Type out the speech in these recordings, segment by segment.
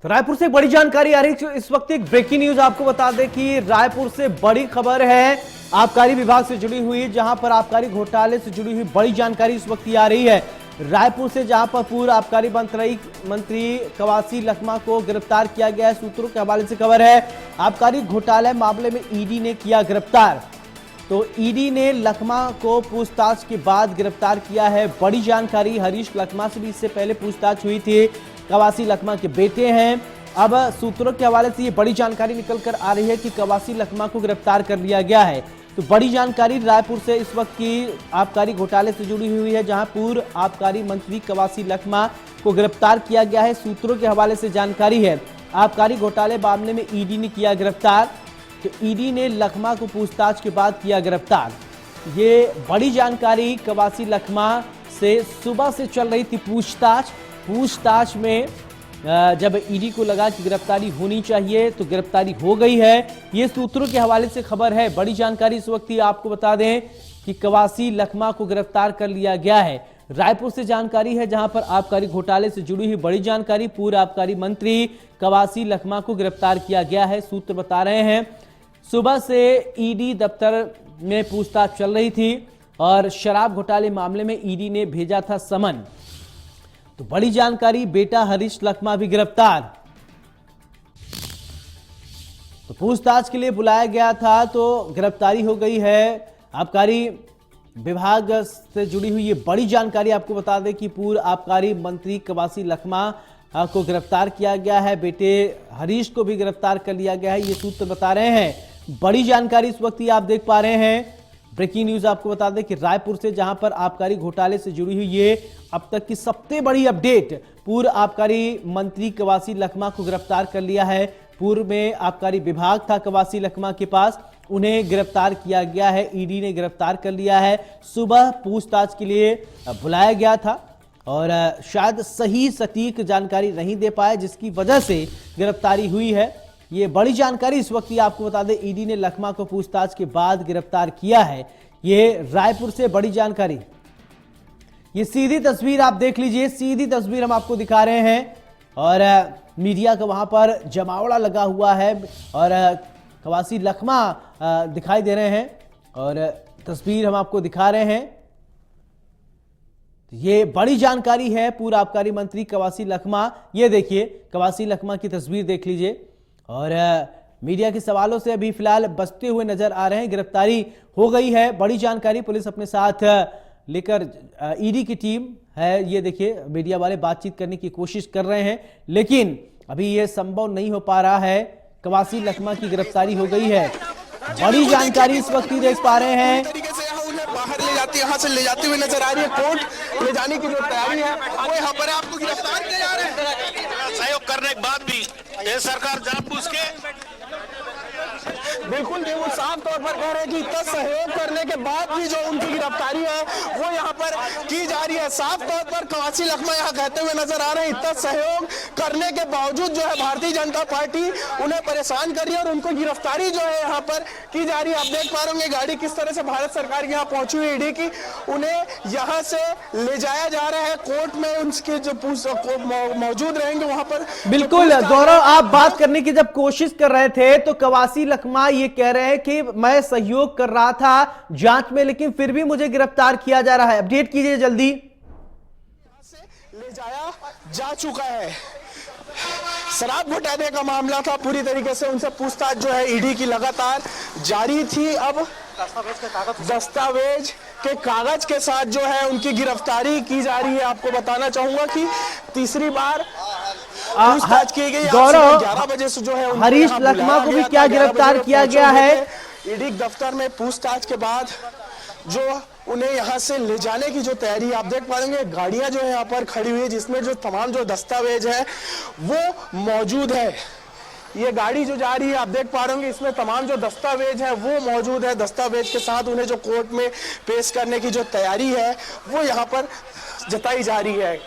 तो रायपुर से बड़ी जानकारी आ रही है। इस वक्त एक ब्रेकिंग न्यूज आपको बता दें कि रायपुर से बड़ी खबर है आबकारी विभाग से जुड़ी हुई, जहां पर आबकारी घोटाले से जुड़ी हुई बड़ी जानकारी इस वक्त आ रही है। रायपुर से जहां पर पूर्व आबकारी मंत्री कवासी लखमा को गिरफ्तार किया गया है। सूत्रों के हवाले से खबर है आबकारी घोटाले मामले में ईडी ने किया गिरफ्तार। तो ईडी ने लखमा को पूछताछ के बाद गिरफ्तार किया है। बड़ी जानकारी, हरीश लखमा से भी इससे पहले पूछताछ हुई थी, कवासी लखमा के बेटे हैं। अब सूत्रों के हवाले से ये बड़ी जानकारी निकल कर आ रही है कि कवासी लखमा को गिरफ्तार कर लिया गया है। तो बड़ी जानकारी रायपुर से इस वक्त की आबकारी घोटाले से जुड़ी हुई है, जहां पूर्व आबकारी मंत्री कवासी लखमा को गिरफ्तार किया गया है। सूत्रों के हवाले से जानकारी है आबकारी घोटाले मामले में ईडी ने किया गिरफ्तार। तो ईडी ने लखमा को पूछताछ के बाद किया गिरफ्तार। ये बड़ी जानकारी, कवासी लखमा से सुबह से चल रही थी पूछताछ में जब ईडी को लगा कि गिरफ्तारी होनी चाहिए तो गिरफ्तारी हो गई है। ये सूत्रों के हवाले से खबर है। बड़ी जानकारी इस वक्त आपको बता दें कि कवासी लखमा को गिरफ्तार कर लिया गया है। रायपुर से जानकारी है, जहां पर आबकारी घोटाले से जुड़ी हुई बड़ी जानकारी, पूर्व आबकारी मंत्री कवासी लखमा को गिरफ्तार किया गया है। सूत्र बता रहे हैं सुबह से ईडी दफ्तर में पूछताछ चल रही थी और शराब घोटाले मामले में ईडी ने भेजा था समन। तो बड़ी जानकारी, बेटा हरीश लखमा भी गिरफ्तार। तो पूछताछ के लिए बुलाया गया था तो गिरफ्तारी हो गई है। आबकारी विभाग से जुड़ी हुई ये बड़ी जानकारी आपको बता दें कि पूर्व आबकारी मंत्री कवासी लखमा को गिरफ्तार किया गया है, बेटे हरीश को भी गिरफ्तार कर लिया गया है। ये सूत्र बता रहे हैं। बड़ी जानकारी इस वक्त आप देख पा रहे हैं। ब्रेकिंग न्यूज आपको बता दें कि रायपुर से, जहां पर आबकारी घोटाले से जुड़ी हुई ये अब तक की सबसे बड़ी अपडेट, पूर्व आबकारी मंत्री कवासी लखमा को गिरफ्तार कर लिया है। पूर्व में आबकारी विभाग था कवासी लखमा के पास, उन्हें गिरफ्तार किया गया है। ईडी ने गिरफ्तार कर लिया है। सुबह पूछताछ के लिए बुलाया गया था और शायद सही सटीक जानकारी नहीं दे पाए, जिसकी वजह से गिरफ्तारी हुई है। ये बड़ी जानकारी इस वक्त आपको बता दें, ईडी ने लखमा को पूछताछ के बाद गिरफ्तार किया है। ये रायपुर से बड़ी जानकारी। ये सीधी तस्वीर आप देख लीजिए, सीधी तस्वीर हम आपको दिखा रहे हैं और मीडिया का वहां पर जमावड़ा लगा हुआ है और कवासी लखमा दिखाई दे रहे हैं और तस्वीर हम आपको दिखा रहे हैं। ये बड़ी जानकारी है, पूर्व आबकारी मंत्री कवासी लखमा। ये देखिए, कवासी लखमा की तस्वीर देख लीजिए और मीडिया के सवालों से अभी फिलहाल बचते हुए नजर आ रहे हैं। गिरफ्तारी हो गई है। बड़ी जानकारी पुलिस अपने साथ लेकर ईडी की टीम है। ये देखिए, मीडिया वाले बातचीत करने की कोशिश कर रहे हैं, लेकिन अभी ये संभव नहीं हो पा रहा है। कवासी लखमा की गिरफ्तारी हो गई है। बड़ी जानकारी इस वक्त ही देख पा रहे हैं। बाहर ले जाती, यहाँ से ले जाती हुई नजर आ रही है। कोर्ट ले जाने की जो तैयारी है वो यहाँ पर आपको गिरफ्तार किया जा रहा है। सहयोग करने के बाद भी ये सरकार जानबूझ के बिल्कुल नहीं, वो साफ तौर पर कह रहे हैं कि इतना सहयोग करने के बाद भी जो उनकी गिरफ्तारी है वो यहाँ पर की जा रही है। साफ तौर पर कवासी लखमा यहाँ कहते हुए नजर आ रहे हैं, इतना सहयोग करने के बावजूद जो है भारतीय जनता पार्टी उन्हें परेशान कर रही है और उनको गिरफ्तारी जो है यहाँ पर की जा रही है। आप देख पा रहे होंगे गाड़ी किस तरह से भारत सरकार के यहाँ पहुंची हुई ईडी की, उन्हें यहाँ से ले जाया जा रहा है कोर्ट में। उनके जो मौजूद रहेंगे वहां पर। बिल्कुल गौरव, आप बात करने की जब कोशिश कर रहे थे तो कवासी लखमा ये कह रहे हैं कि मैं सहयोग कर रहा था जांच में, लेकिन फिर भी मुझे गिरफ्तार किया जा रहा है। अपडेट कीजिए जल्दी। यहां से ले जाया जा चुका है। शराब घोटाले का मामला था, पूरी तरीके से उनसे पूछताछ जो है ईडी की लगातार जारी थी। अब दस्तावेज के कागज के साथ जो है उनकी गिरफ्तारी की जा रही है। आपको बताना चाहूंगा कि तीसरी बार पूछताछ की गई। गौरव, 11 बजे से जो है हरीश लखमा को भी क्या गिरफ्तार किया गया है? ईडी दफ्तर में पूछताछ के बाद जो उन्हें यहाँ से ले जाने की जो तैयारी आप देख पाएंगे, गाड़ियां जो है यहाँ पर खड़ी हुई है जिसमें जो तमाम जो दस्तावेज है वो मौजूद है। ये गाड़ी जो जा रही है आप देख पा रहे होंगे, इसमें तमाम जो दस्तावेज है वो मौजूद है। दस्तावेज के साथ उन्हें जो कोर्ट में पेश करने की जो तैयारी है वो यहाँ पर जताई जा रही है।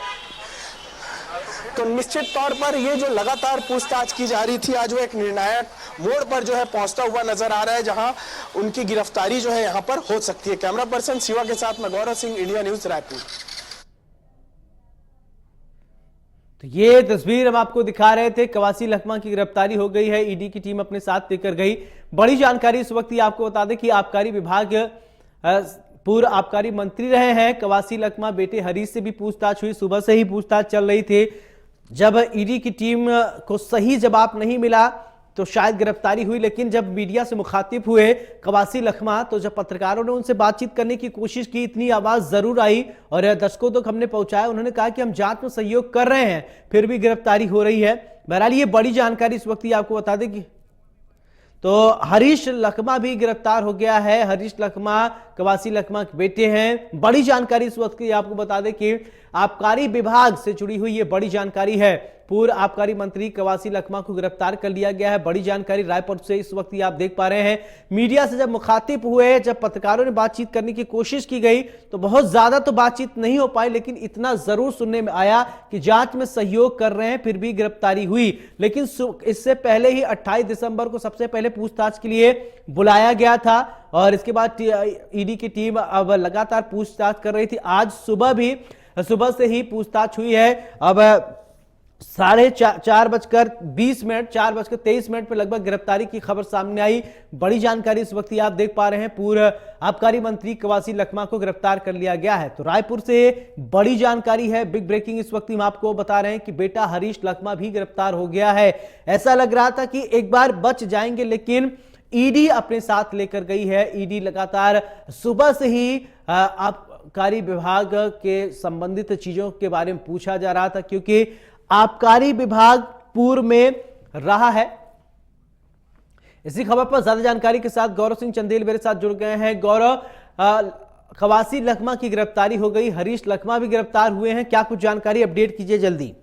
तो निश्चित तौर पर ये जो लगातार पूछताछ की जा रही थी, आज वो एक निर्णायक मोड़ पर जो है पहुंचता हुआ नजर आ रहा है, जहां उनकी गिरफ्तारी जो है यहां पर हो सकती है। कैमरा पर्सन शिवा के साथ मैं गौरव सिंह, इंडिया न्यूज रायपुर। तो ये तस्वीर हम आपको दिखा रहे थे। कवासी लखमा की गिरफ्तारी हो गई है, ईडी की टीम अपने साथ लेकर गई। बड़ी जानकारी इस वक्त ये आपको बता दें कि आबकारी विभाग पूर्व आबकारी मंत्री रहे हैं कवासी लखमा, बेटे हरीश से भी पूछताछ हुई। सुबह से ही पूछताछ चल रही थी। जब ईडी की टीम को सही जवाब नहीं मिला तो शायद गिरफ्तारी हुई, लेकिन जब मीडिया से मुखातिब हुए कवासी लखमा, तो जब पत्रकारों ने उनसे बातचीत करने की कोशिश की, इतनी आवाज जरूर आई और दर्शकों तक हमने पहुंचाया। उन्होंने कहा कि हम जांच में सहयोग कर रहे हैं, फिर भी गिरफ्तारी हो रही है। बहरहाल ये बड़ी जानकारी इस वक्त आपको बता दें कि तो हरीश लखमा भी गिरफ्तार हो गया है। हरीश लखमा कवासी लखमा के बेटे हैं। बड़ी जानकारी इस वक्त की आपको बता दें कि आबकारी विभाग से जुड़ी हुई ये बड़ी जानकारी है। पूर्व आबकारी मंत्री कवासी लखमा को गिरफ्तार कर लिया गया है। बड़ी जानकारी रायपुर से इस वक्त आप देख पा रहे हैं। मीडिया से जब मुखातिब हुए, जब पत्रकारों ने बातचीत करने की कोशिश की गई तो बहुत ज्यादा तो बातचीत नहीं हो पाई, लेकिन इतना जरूर सुनने में आया कि जांच में सहयोग कर रहे हैं, फिर भी गिरफ्तारी हुई। लेकिन इससे पहले ही 28 दिसंबर को सबसे पहले पूछताछ के लिए बुलाया गया था और इसके बाद ईडी की टीम अब लगातार पूछताछ कर रही थी। आज सुबह से ही पूछताछ हुई है। अब 4:20 4:23 पर लगभग गिरफ्तारी की खबर सामने आई। बड़ी जानकारी इस वक्त आप देख पा रहे हैं। पूर्व आबकारी मंत्री कवासी लखमा को गिरफ्तार कर लिया गया है। तो रायपुर से बड़ी जानकारी है, बिग ब्रेकिंग इस वक्त हम आपको बता रहे हैं कि बेटा हरीश लखमा भी गिरफ्तार हो गया है। ऐसा लग रहा था कि एक बार बच जाएंगे, लेकिन ईडी अपने साथ लेकर गई है। ईडी लगातार सुबह से ही आबकारी विभाग के संबंधित चीजों के बारे में पूछा जा रहा था, क्योंकि आबकारी विभाग पूर्व में रहा है। इसी खबर पर ज्यादा जानकारी के साथ गौरव सिंह चंदेल मेरे साथ जुड़ गए हैं। गौरव, कवासी लखमा की गिरफ्तारी हो गई, हरीश लखमा भी गिरफ्तार हुए हैं, क्या कुछ जानकारी अपडेट कीजिए जल्दी।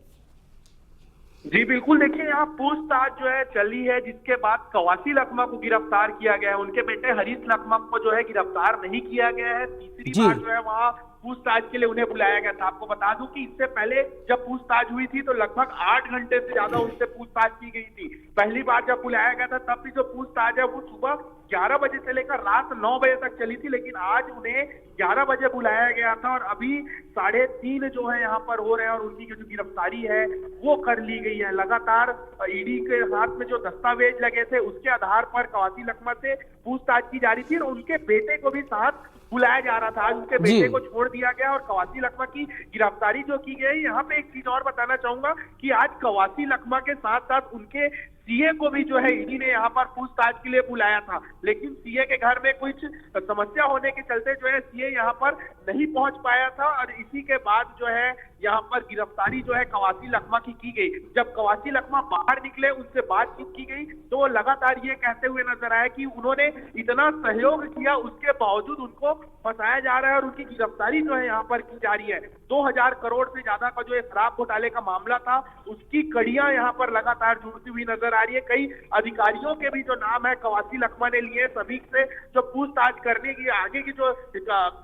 जी बिल्कुल, देखिए यहाँ पूछताछ जो है चली है, जिसके बाद कवासी लखमा को गिरफ्तार किया गया है। उनके बेटे हरीश लखमा को जो है गिरफ्तार नहीं किया गया है। तीसरी बार जो है वहाँ पूछताछ के लिए उन्हें बुलाया गया था। आपको बता दूं कि इससे पहले जब पूछताछ हुई थी तो लगभग 8 घंटे से ज्यादा उनसे पूछताछ की गई थी। पहली बार जब बुलाया गया था तब भी जो पूछताछ है वो सुबह 11 बजे से लेकर रात 9 बजे तक चली थी, लेकिन आज उन्हें 11 बजे बुलाया गया था और अभी 3:30 जो है यहाँ पर हो रहे हैं और उनकी जो गिरफ्तारी है वो कर ली गई है। लगातार ईडी के हाथ में जो दस्तावेज लगे थे उसके आधार पर कवासी लखमा से पूछताछ की जा रही थी और उनके बेटे को भी साथ बुलाया जा रहा था। आज उनके बेटे को छोड़ दिया गया और कवासी लखमा की गिरफ्तारी जो की गई। यहाँ पे एक चीज और बताना चाहूंगा कि आज कवासी लखमा के साथ साथ उनके सीए को भी जो है ईडी ने यहाँ पर पूछताछ के लिए बुलाया था, लेकिन सीए के घर में कुछ समस्या होने के चलते जो है सीए यहाँ पर नहीं पहुंच पाया था और इसी के बाद जो है यहाँ पर गिरफ्तारी जो है कवासी लखमा की गई। जब कवासी लखमा बाहर निकले, उनसे बातचीत की गई तो वो लगातार ये कहते हुए नजर आए कि उन्होंने इतना सहयोग किया, उसके बावजूद उनको फंसाया जा रहा है और उनकी गिरफ्तारी जो है यहाँ पर की जा रही है। 2000 करोड़ से ज्यादा का जो शराब घोटाले का मामला था उसकी कड़ियां यहाँ पर लगातार जुड़ती हुई नजर आ रही है। कई अधिकारियों के भी जो नाम है कवासी लखमा ने लिए, सभी से जो पूछताछ करने की आगे की जो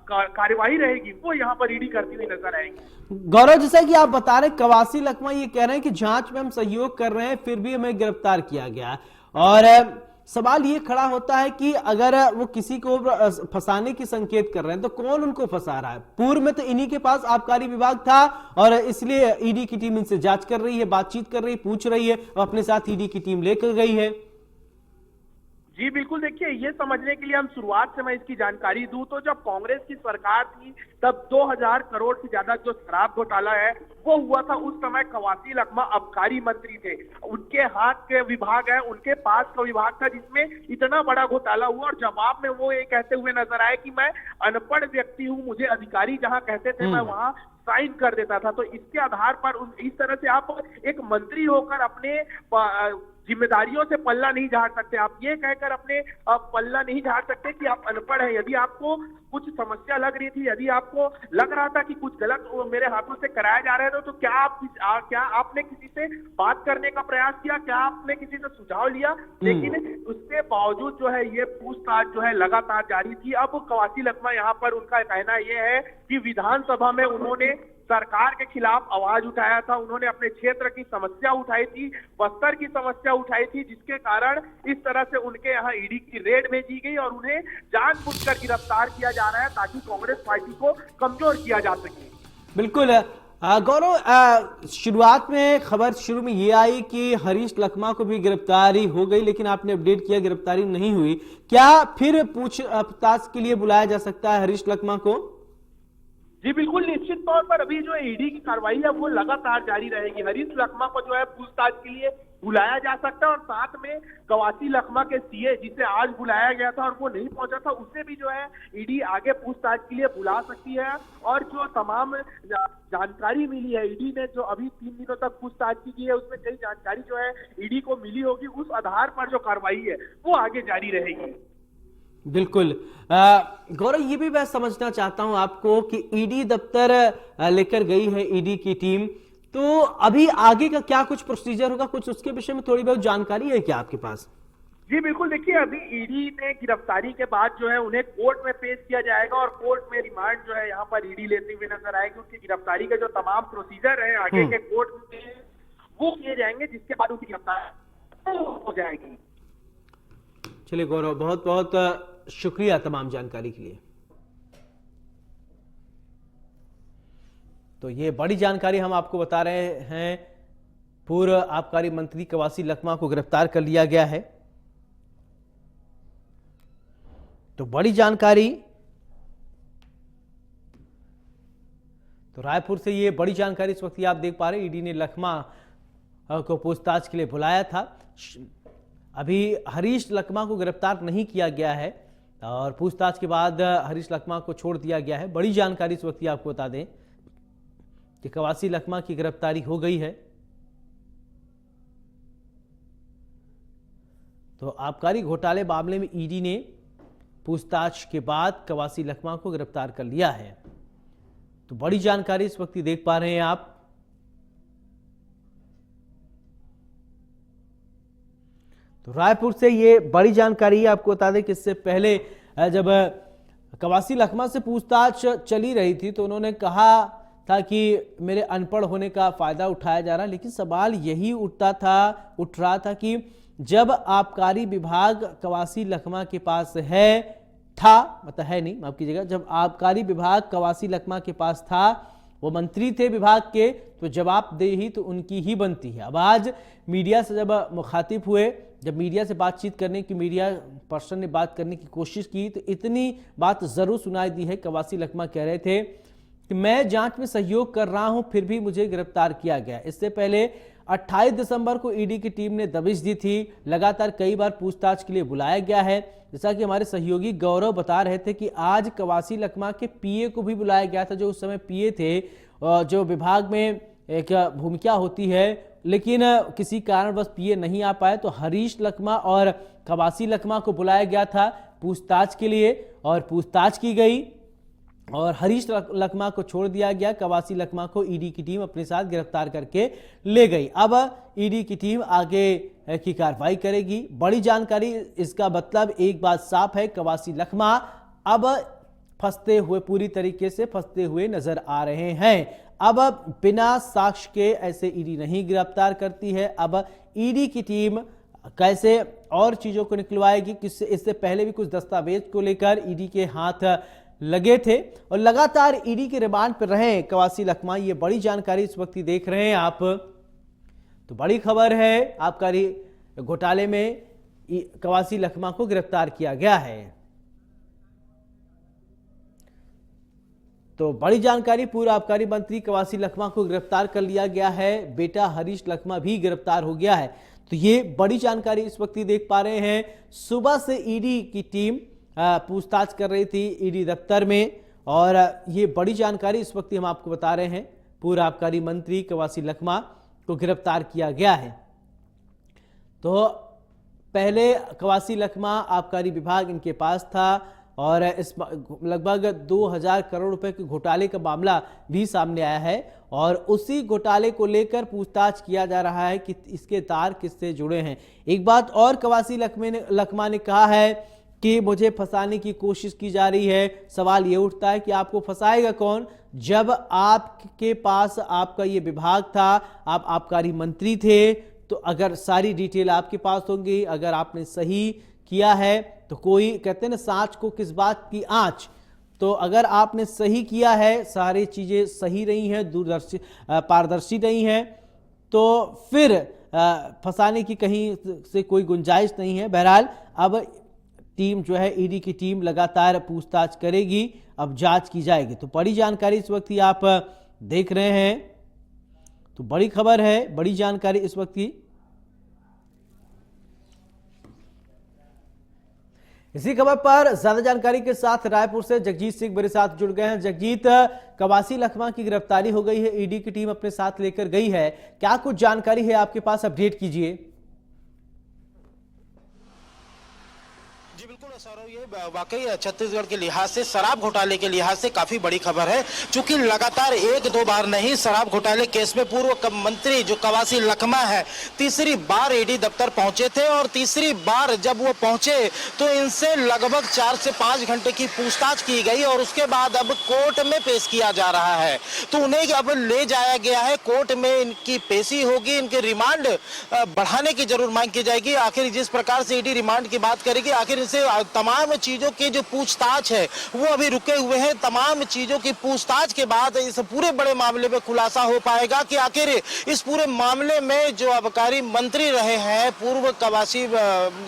कार्यवाही रहेगी वो यहाँ पर ईडी करती हुई नजर आएगी। गौरव, जैसा कि आप बता रहे कवासी लखमा ये कह रहे हैं कि जांच में हम सहयोग कर रहे हैं, फिर भी हमें गिरफ्तार किया गया और सवाल ये खड़ा होता है कि अगर वो किसी को फंसाने की संकेत कर रहे हैं तो कौन उनको फंसा रहा है। पूर्व में तो इन्हीं के पास आबकारी विभाग था और इसलिए ईडी की टीम इनसे जांच कर रही है, बातचीत कर रही है, पूछ रही है और अपने साथ ईडी की टीम लेकर गई है। जी बिल्कुल, देखिए ये समझने के लिए हम शुरुआत से मैं इसकी जानकारी दूं तो जब कांग्रेस की सरकार थी तब 2000 करोड़ से ज्यादा जो शराब घोटाला है वो हुआ था। उस समय कवासी लखमा आबकारी मंत्री थे, उनके हाथ के विभाग है, उनके पास का विभाग था जिसमें इतना बड़ा घोटाला हुआ और जवाब में वो ये कहते हुए नजर आए कि मैं अनपढ़ व्यक्ति हूँ, मुझे अधिकारी जहाँ कहते थे मैं वहाँ साइन कर देता था। तो इसके आधार पर इस तरह से आप एक मंत्री होकर अपने जिम्मेदारियों से पल्ला नहीं झाड़ सकते। आप ये कहकर अपने पल्ला नहीं झाड़ सकते कि आप अनपढ़ हैं। यदि आपको कुछ समस्या लग रही थी, यदि आपको लग रहा था कि कुछ गलत मेरे हाथों से कराया जा रहा है तो क्या आपने किसी से बात करने का प्रयास किया, क्या आपने किसी से सुझाव लिया? लेकिन उसके बावजूद जो है ये पूछताछ जो है लगातार जारी थी। अब कवासी लखमा यहाँ पर उनका कहना यह है कि विधानसभा में उन्होंने सरकार के खिलाफ आवाज उठाया था, उन्होंने अपने क्षेत्र की समस्या उठाई थी, बस्तर की समस्या उठाई थी, जिसके कारण इस तरह से उनके यहाँ ईडी की रेड भेजी गई और उन्हें जानबूझकर गिरफ्तार किया जा रहा है ताकि कांग्रेस पार्टी को कमजोर किया जा सके। बिल्कुल, गौरव, शुरुआत में खबर शुरू में ये आई कि हरीश लकमा को भी गिरफ्तारी हो गई, लेकिन आपने अपडेट किया गिरफ्तारी नहीं हुई। क्या फिर पूछताछ के लिए बुलाया जा सकता है हरीश लकमा को? जी बिल्कुल, निश्चित तौर पर अभी जो ईडी की कार्रवाई है वो लगातार जारी रहेगी। हरीश लकमा को जो है पूछताछ के लिए बुलाया जा सकता है और साथ में कवासी लकमा के सीए जिसे आज बुलाया गया था और वो नहीं पहुंचा था, उसे भी जो है ईडी आगे पूछताछ के लिए बुला सकती है। और जो तमाम जानकारी मिली है ईडी ने, जो अभी 3 दिनों तक पूछताछ की है, उसमें कई जानकारी जो है ईडी को मिली होगी, उस आधार पर जो कार्रवाई है वो आगे जारी रहेगी। बिल्कुल। गौरव, ये भी मैं समझना चाहता हूं आपको कि ईडी दफ्तर लेकर गई है ईडी की टीम, तो अभी आगे का क्या कुछ प्रोसीजर होगा, कुछ उसके विषय में थोड़ी बहुत जानकारी है क्या आपके पास? जी बिल्कुल, देखिए अभी ईडी ने गिरफ्तारी के बाद जो है उन्हें कोर्ट में पेश किया जाएगा और कोर्ट में रिमांड जो है यहाँ पर ईडी लेते हुए नजर आएगी। उनकी गिरफ्तारी के जो तमाम प्रोसीजर है आगे के कोर्ट में वो किए जाएंगे, जिसके बाद उनकी गिरफ्तारी हो जाएगी। चलिए गौरव, बहुत बहुत शुक्रिया तमाम जानकारी के लिए। तो ये बड़ी जानकारी हम आपको बता रहे हैं, पूर्व आबकारी मंत्री कवासी लकमा को गिरफ्तार कर लिया गया है। तो बड़ी जानकारी, तो रायपुर से ये बड़ी जानकारी इस वक्त आप देख पा रहे हैं। ईडी ने लकमा को पूछताछ के लिए बुलाया था। अभी हरीश लकमा को गिरफ्तार नहीं किया गया है और पूछताछ के बाद हरीश लकमा को छोड़ दिया गया है। बड़ी जानकारी इस वक्त आपको बता दें कि कवासी लकमा की गिरफ्तारी हो गई है। तो आबकारी घोटाले मामले में ईडी ने पूछताछ के बाद कवासी लकमा को गिरफ्तार कर लिया है। तो बड़ी जानकारी इस वक्त देख पा रहे हैं आप। तो रायपुर से ये बड़ी जानकारी आपको बता दें कि इससे पहले जब कवासी लकमा से पूछताछ चली रही थी तो उन्होंने कहा था कि मेरे अनपढ़ होने का फायदा उठाया जा रहा, लेकिन सवाल यही उठ रहा था कि जब आबकारी विभाग कवासी लकमा के पास है नहीं, माफ कीजिएगा, जब आबकारी विभाग कवासी लकमा के पास था, वो मंत्री थे विभाग के, तो जवाबदेही तो उनकी ही बनती है। अब आज मीडिया से जब मुखातिब हुए, जब मीडिया से बातचीत करने की, मीडिया पर्सन ने बात करने की कोशिश की, तो इतनी बात जरूर सुनाई दी है। कवासी लकमा कह रहे थे कि मैं जांच में सहयोग कर रहा हूं, फिर भी मुझे गिरफ्तार किया गया। इससे पहले 28 दिसंबर को ईडी की टीम ने दबिश दी थी। लगातार कई बार पूछताछ के लिए बुलाया गया है। जैसा कि हमारे सहयोगी गौरव बता रहे थे कि आज कवासी लकमा के पीए को भी बुलाया गया था, जो उस समय पीए थे, जो विभाग में एक भूमिका होती है, लेकिन किसी कारणवश पीए नहीं आ पाए। तो हरीश लकमा और कवासी लकमा को बुलाया गया था पूछताछ के लिए और पूछताछ की गई और हरीश लकमा को छोड़ दिया गया। कवासी लकमा को ईडी की टीम अपने साथ गिरफ्तार करके ले गई। अब ईडी की टीम आगे की कार्रवाई करेगी। बड़ी जानकारी, इसका मतलब एक बात साफ है, कवासी लकमा अब फंसते हुए, पूरी तरीके से फंसते हुए नजर आ रहे हैं। अब बिना साक्ष्य के ऐसे ईडी नहीं गिरफ्तार करती है। अब ईडी की टीम कैसे और चीजों को निकलवाएगी, किससे, इससे पहले भी कुछ दस्तावेज को लेकर ईडी के हाथ लगे थे और लगातार ईडी के रिमांड पर रहे कवासी लकमा। ये बड़ी जानकारी इस वक्त देख रहे हैं आप। तो बड़ी खबर है, आबकारी घोटाले में कवासी लकमा को गिरफ्तार किया गया है। तो बड़ी जानकारी, पूर्व आबकारी मंत्री कवासी लकमा को गिरफ्तार कर लिया गया है। बेटा हरीश लकमा भी गिरफ्तार हो गया है। तो ये बड़ी जानकारी इस वक्त देख पा रहे हैं। सुबह से ईडी की टीम पूछताछ कर रही थी ईडी दफ्तर में और ये बड़ी जानकारी इस वक्त हम आपको बता रहे हैं। पूर्व आबकारी मंत्री कवासी लकमा को गिरफ्तार किया गया है। तो पहले कवासी लकमा आबकारी विभाग इनके पास था और इस लगभग 2000 करोड़ रुपए के घोटाले का मामला भी सामने आया है और उसी घोटाले को लेकर पूछताछ किया जा रहा है कि इसके तार किससे जुड़े हैं। एक बात और कवासी लकमा ने कहा है कि मुझे फंसाने की कोशिश की जा रही है। सवाल ये उठता है कि आपको फंसाएगा कौन, जब आपके पास आपका ये विभाग था, आप आबकारी मंत्री थे, तो अगर सारी डिटेल आपके पास होंगी, अगर आपने सही किया है तो कोई, कहते हैं ना, सांच को किस बात की आंच, तो अगर आपने सही किया है, सारी चीजें सही रही हैं, दूरदर्शी पारदर्शी रही हैं, तो फिर फंसाने की कहीं से कोई गुंजाइश नहीं है। बहरहाल अब टीम जो है, ईडी की टीम लगातार पूछताछ करेगी, अब जांच की जाएगी। तो बड़ी जानकारी इस वक्त ही आप देख रहे हैं, तो बड़ी खबर है, बड़ी जानकारी इस वक्त की। इसी खबर पर ज्यादा जानकारी के साथ रायपुर से जगजीत सिंह मेरे साथ जुड़ गए हैं। जगजीत, कवासी लखमा की गिरफ्तारी हो गई है, ईडी की टीम अपने साथ लेकर गई है, क्या कुछ जानकारी है आपके पास, अपडेट कीजिए। जी बिल्कुल सौरभ, ये वाकई छत्तीसगढ़ के लिहाज से, शराब घोटाले के लिहाज से काफी बड़ी खबर है, क्योंकि लगातार एक दो बार नहीं, शराब घोटाले केस में पूर्व मंत्री जो कवासी लखमा है, तीसरी बार ईडी दफ्तर पहुंचे थे, और तीसरी बार जब वो पहुंचे तो इनसे लगभग 4 से 5 घंटे की पूछताछ की गई, और उसके बाद अब कोर्ट में पेश किया जा रहा है। तो उन्हें अब ले जाया गया है कोर्ट में, इनकी पेशी होगी, इनके रिमांड बढ़ाने की जरूर मांग की जाएगी। आखिर जिस प्रकार से ईडी रिमांड की बात करेगी, आखिर से तमाम चीजों की जो पूछताछ है वो अभी रुके हुए हैं। तमाम चीजों की पूछताछ के बाद इस पूरे बड़े मामले में खुलासा हो पाएगा कि आखिर इस पूरे मामले में जो आबकारी मंत्री रहे हैं पूर्व कवासी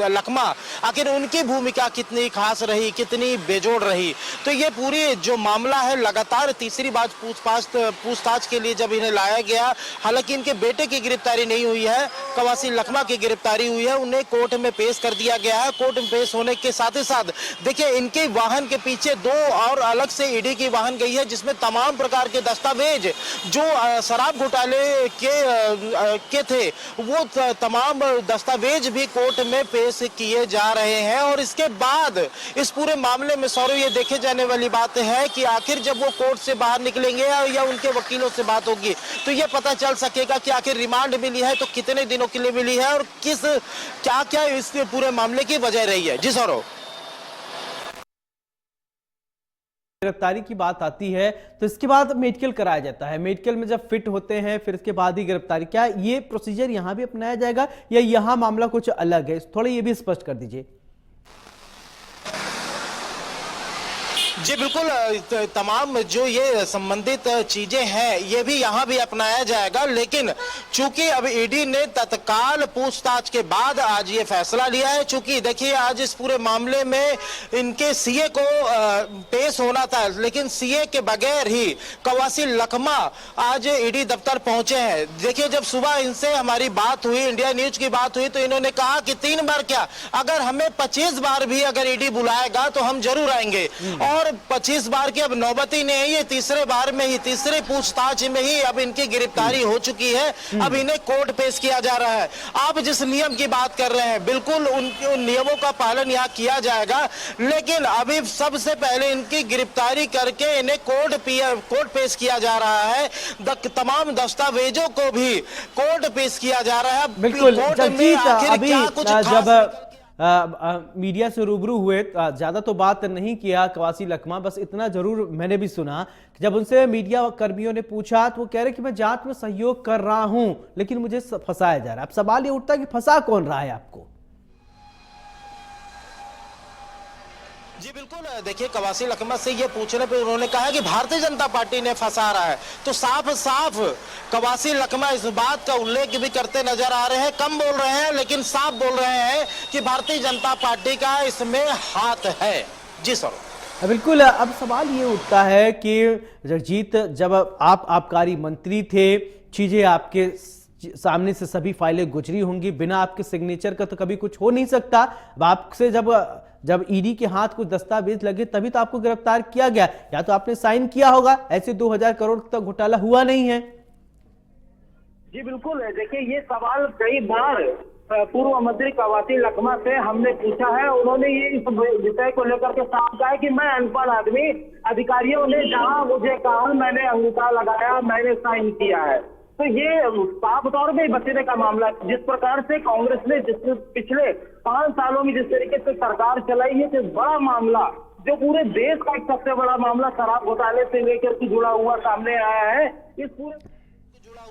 लखमा, आखिर उनकी भूमिका कितनी खास रही, कितनी बेजोड़ रही। तो ये पूरी जो मामला है, लगातार तीसरी बार पूछताछ के लिए जब इन्हें लाया गया, हालांकि इनके बेटे की गिरफ्तारी नहीं हुई है, कवासी लखमा की गिरफ्तारी हुई है, उन्हें कोर्ट में पेश कर दिया गया है। कोर्ट में पेश होने के साथ ही साथ देखिए, इनके वाहन के पीछे 2 और अलग से ईडी की वाहन गई है, जिसमें तमाम प्रकार के दस्तावेज जो शराब घोटाले के थे, वो तमाम दस्तावेज भी कोर्ट में पेश किए जा रहे हैं। और इसके बाद इस पूरे मामले में सौरभ, ये देखे जाने वाली बात है कि आखिर जब वो कोर्ट से बाहर निकलेंगे या उनके वकीलों से बात होगी, तो ये पता चल सकेगा कि आखिर रिमांड मिली है तो कितने दिनों के लिए मिली है, और क्या क्या इस पूरे मामले की वजह रही है। जी सौरभ, गिरफ्तारी की बात आती है तो इसके बाद मेडिकल कराया जाता है, मेडिकल में जब फिट होते हैं फिर इसके बाद ही गिरफ्तारी, क्या ये प्रोसीजर यहां भी अपनाया जाएगा या यहां मामला कुछ अलग है? थोड़ा ये भी स्पष्ट कर दीजिए। जी बिल्कुल, तमाम जो ये संबंधित चीजें हैं ये भी यहाँ भी अपनाया जाएगा, लेकिन चूंकि अब ईडी ने तत्काल पूछताछ के बाद आज ये फैसला लिया है। चूंकि देखिए, आज इस पूरे मामले में इनके सीए को पेश होना था, लेकिन सीए के बगैर ही कवासी लखमा आज ईडी दफ्तर पहुंचे हैं। देखिए, जब सुबह इनसे हमारी बात हुई, इंडिया न्यूज की बात हुई, तो इन्होंने कहा कि 3 बार क्या, अगर हमें 25 बार भी अगर ईडी बुलाएगा तो हम जरूर आएंगे। और 25 बार की अब नौबत ही नहीं है, ये तीसरे बार में ही, तीसरे पूछताछ में ही अब इनकी गिरफ्तारी हो चुकी है। अब इन्हें कोर्ट पेश किया जा रहा है। आप जिस नियम की बात कर रहे हैं, बिल्कुल उन नियमों का पालन यहाँ किया जाएगा, लेकिन अभी सबसे पहले इनकी गिरफ्तारी करके इन्हें कोर्ट पेश किया जा रहा है। तमाम दस्तावेजों को भी कोर्ट पेश किया जा रहा है। बिल्कुल, जगजीत, अभी जब मीडिया से रूबरू हुए, ज्यादा तो बात नहीं किया कवासी लखमा, बस इतना जरूर मैंने भी सुना कि जब उनसे मीडिया कर्मियों ने पूछा तो वो कह रहे कि मैं जांच में सहयोग कर रहा हूं, लेकिन मुझे फंसाया जा रहा है। अब सवाल ये उठता है कि फंसा कौन रहा है आपको? जी बिल्कुल, देखिए, कवासी लखमा से ये पूछने पे उन्होंने कहा कि भारतीय जनता पार्टी ने फंसा रहा है। तो साफ साफ कवासी लखमा इस बात का उल्लेख भी करते नजर आ रहे हैं, कम बोल रहे हैं लेकिन साफ बोल रहे हैं कि भारतीय जनता पार्टी का इसमें हाथ है। जी सर, बिल्कुल। अब सवाल ये उठता है कि जगजीत, जब आप आबकारी मंत्री थे, चीजें आपके सामने से सभी फाइलें गुजरी होंगी, बिना आपके सिग्नेचर का तो कभी कुछ हो नहीं सकता। अब आपसे जब ईडी के हाथ कुछ दस्तावेज लगे तभी तो आपको गिरफ्तार किया गया, या तो आपने साइन किया होगा, ऐसे 2000 करोड़ तक घोटाला हुआ नहीं है। जी बिल्कुल, देखिए, ये सवाल कई बार पूर्व मंत्री कवासी लखमा से हमने पूछा है। उन्होंने ये इस विषय को लेकर के साफ कहा है कि मैं अनपढ़ आदमी, अधिकारियों ने जहां मुझे कहा मैंने अंगूठा लगाया, मैंने साइन किया है। तो ये साफ तौर पे बचने का मामला है। जिस प्रकार से कांग्रेस ने पिछले 5 सालों में जिस तरीके से सरकार चलाई है, तो बड़ा मामला, जो पूरे देश का एक सबसे बड़ा मामला शराब घोटाले से लेकर के जुड़ा हुआ सामने आया है, इस पूरे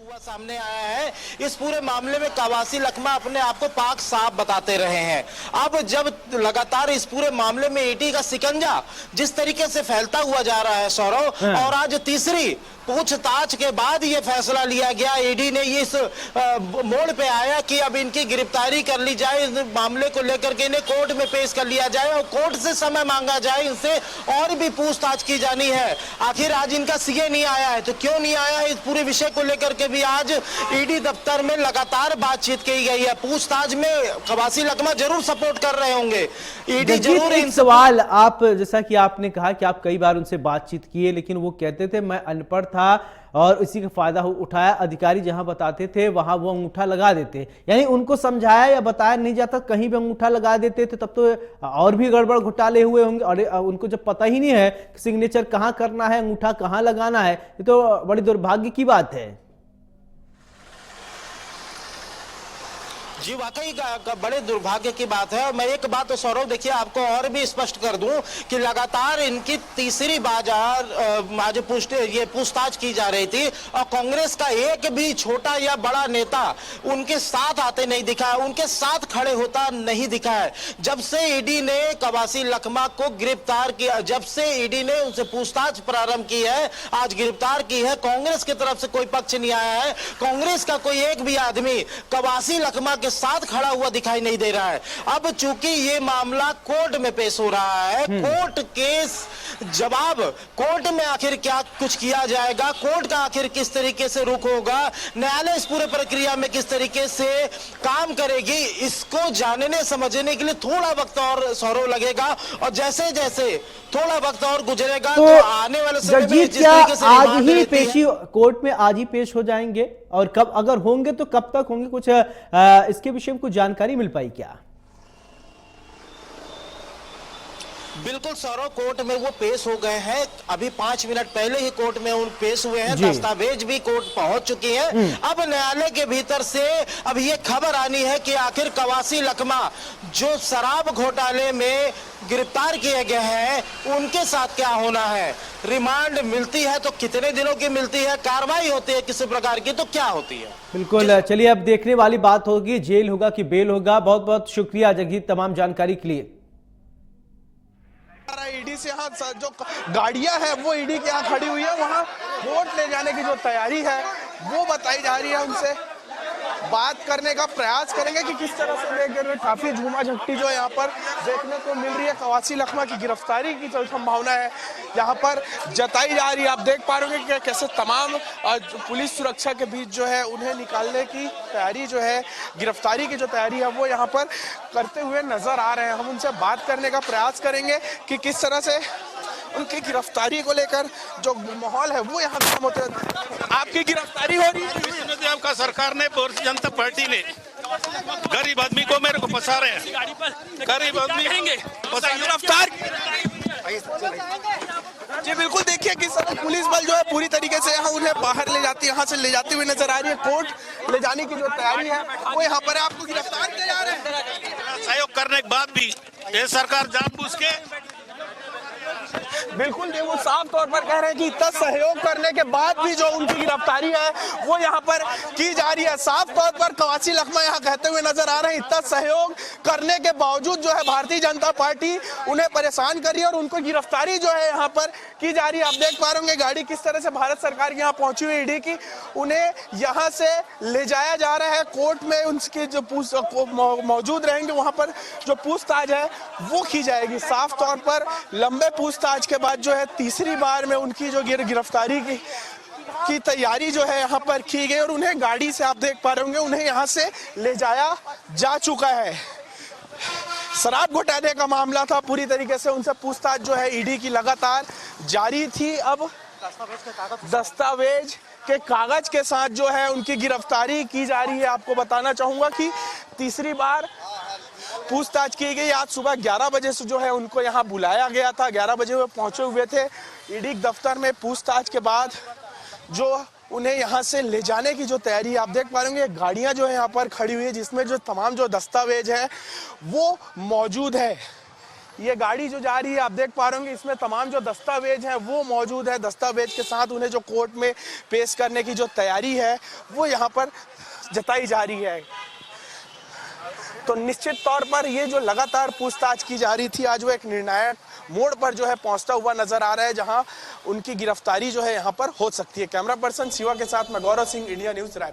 हुआ सामने आया है। इस पूरे मामले में कवासी लखमा अपने आप को पाक साफ बताते रहे हैं। अब जब लगातार इस पूरे मामले में ईडी का शिकंजा जिस तरीके से फैलता हुआ जा रहा है सौरव, और आज तीसरी पूछताछ के बाद ये फैसला लिया गया, ईडी ने इस मोड़ पे आया कि अब इनकी गिरफ्तारी कर ली जाए, इस मामले को लेकर के इन्हें कोर्ट में पेश कर लिया जाए और कोर्ट से समय मांगा जाए, इनसे और भी पूछताछ की जानी है। आखिर आज इनका सीए नहीं आया है तो क्यों नहीं आया है, इस पूरे विषय को लेकर के भी आज ईडी दफ्तर में लगातार बातचीत की गई है। पूछताछ में कवासी लखमा जरूर सपोर्ट कर रहे होंगे, ईडी जरूर। एक सवाल, आप जैसा कि आपने कहा कि आप कई बार उनसे बातचीत किए, लेकिन वो कहते थे मैं अनपढ़ था और इसी का फायदा उठाया, अधिकारी जहां बताते थे वहां वो अंगूठा लगा देते, यानी उनको समझाया या बताया नहीं जाता, कहीं भी अंगूठा लगा देते थे, तब तो और भी गड़बड़ घोटाले हुए होंगे। और उनको जब पता ही नहीं है कि सिग्नेचर कहां करना है, अंगूठा कहां लगाना है, ये तो बड़ी दुर्भाग्य की बात है। जी वाकई बड़े दुर्भाग्य की बात है। और मैं एक बात तो सौरव देखिए आपको और भी स्पष्ट कर दूं कि लगातार इनकी तीसरी बार आज पूछताछ की जा रही थी और कांग्रेस का एक भी छोटा या बड़ा नेता उनके साथ आते नहीं दिखा है, उनके साथ खड़े होता नहीं दिखा है। जब से ईडी ने कवासी लखमा को गिरफ्तार किया, जब से ईडी ने उनसे पूछताछ प्रारंभ की है, आज गिरफ्तार की है, कांग्रेस की तरफ से कोई पक्ष नहीं आया है, कांग्रेस का कोई एक भी आदमी कवासी लखमा के साथ खड़ा हुआ दिखाई नहीं दे रहा है। अब चूंकि ये मामला कोर्ट में पेश हो रहा है, कोर्ट केस जवाब कोर्ट में आखिर क्या कुछ किया जाएगा, कोर्ट का आखिर किस तरीके से रुख होगा, न्यायालय इस पूरे प्रक्रिया में किस तरीके से काम करेगी, इसको जानने समझने के लिए थोड़ा वक्त और सौरव लगेगा। और जैसे जैसे थोड़ा वक्त और गुजरेगा तो आने वाले समय में जिस तरीके से आज ही पेशी कोर्ट में आज ही पेश हो जाएंगे, और कब अगर होंगे तो कब तक होंगे, कुछ इसके विषय में कुछ जानकारी मिल पाई क्या? बिल्कुल सौरव, कोर्ट में वो पेश हो गए हैं, अभी 5 मिनट पहले ही कोर्ट में उन पेश हुए हैं, दस्तावेज भी कोर्ट पहुंच चुकी हैं। अब न्यायालय के भीतर से अब ये खबर आनी है कि आखिर कवासी लखमा जो शराब घोटाले में गिरफ्तार किए गए हैं उनके साथ क्या होना है, रिमांड मिलती है तो कितने दिनों की मिलती है, कार्रवाई होती है किसी प्रकार की तो क्या होती है। बिल्कुल, चलिए अब देखने वाली बात होगी जेल होगा कि बेल होगा। बहुत बहुत शुक्रिया जगजीत तमाम जानकारी के लिए। ईडी से यहाँ जो गाड़ियां हैं वो ईडी के यहाँ खड़ी हुई है, वहाँ कोर्ट ले जाने की जो तैयारी है वो बताई जा रही है। उनसे बात करने का प्रयास करेंगे कि किस तरह से लेकर काफी झूमा झटटी जो यहाँ पर देखने को मिल रही है। कवासी लखमा की गिरफ्तारी की जो संभावना है यहाँ पर जताई जा रही है। आप देख पा रहे कि कैसे तमाम पुलिस सुरक्षा के बीच जो है उन्हें निकालने की तैयारी जो है, गिरफ्तारी की जो तैयारी है वो यहाँ पर करते हुए नजर आ रहे हैं। हम उनसे बात करने का प्रयास करेंगे कि किस तरह से उनकी गिरफ्तारी को लेकर जो माहौल है वो यहाँ काम होते हैं। आपकी गिरफ्तारी हो रही है, आपका सरकार ने, भारतीय जनता पार्टी ने गरीब आदमी को मेरे को फंसा रहे हैं, गरीब आदमी गिरफ्तार। जी बिल्कुल, देखिए किस तरह पुलिस बल जो है पूरी तरीके से यहाँ उन्हें बाहर ले जाती, यहाँ से ले जाती हुई नजर आ रही है। कोर्ट ले जाने की जो तैयारी है वो यहाँ पर आपको गिरफ्तार किया जा रहा है। सहयोग करने के बाद भी ये सरकार जानबूझ के बिल्कुल ये वो साफ तौर पर कह रहे हैं कि इतना सहयोग करने के बाद भी जो उनकी गिरफ्तारी है वो यहाँ पर की जा रही है। साफ तौर पर कवासी लखमा यहाँ कहते हुए नजर आ रहे हैं इतना सहयोग करने के बावजूद जो है भारतीय जनता पार्टी उन्हें परेशान कर रही है और उनको गिरफ्तारी जो है यहाँ पर की जा रही है। आप देख पा रहे होंगे गाड़ी किस तरह से भारत सरकार के यहाँ पहुंची हुई ईडी की, उन्हें यहाँ से ले जाया जा रहा है कोर्ट में, उनकी जो मौजूद रहेंगे वहां पर जो पूछताछ है वो की जाएगी। साफ तौर पर लंबे पूछताछ के बाद जो है तीसरी बार में उनकी जो गिरफ्तारी की तैयारी जो है यहाँ पर की गई और उन्हें गाड़ी से आप देख पा रहे होंगे उन्हें यहाँ से ले जाया जा चुका है। शराब घोटाले का मामला था, पूरी तरीके से उनसे पूछताछ जो है ईडी की लगातार जारी थी। अब दस्तावेज के कागज के साथ जो है उनकी गिरफ्तारी की जा रही है। आपको बताना चाहूंगा कि तीसरी बार पूछताछ की गई। आज सुबह 11 बजे से जो है उनको यहाँ बुलाया गया था, 11 बजे वो पहुंचे हुए थे ईडी दफ्तर में। पूछताछ के बाद जो उन्हें यहाँ से ले जाने की जो तैयारी आप देख पा रहे होंगे, गाड़ियां जो है यहाँ पर खड़ी हुई है जिसमें जो तमाम जो दस्तावेज है वो मौजूद है। ये गाड़ी जो जा रही है आप देख पा रहे होंगे, इसमें तमाम जो दस्तावेज हैं वो मौजूद है। दस्तावेज के साथ उन्हें जो कोर्ट में पेश करने की जो तैयारी है वो यहाँ पर जताई जा रही है। तो निश्चित तौर पर ये जो लगातार पूछताछ की जा रही थी, आज वो एक निर्णायक मोड़ पर जो है पहुंचता हुआ नजर आ रहा है, जहां उनकी गिरफ्तारी जो है यहाँ पर हो सकती है। कैमरा पर्सन शिवा के साथ मैं गौरव सिंह, इंडिया न्यूज रायपुर।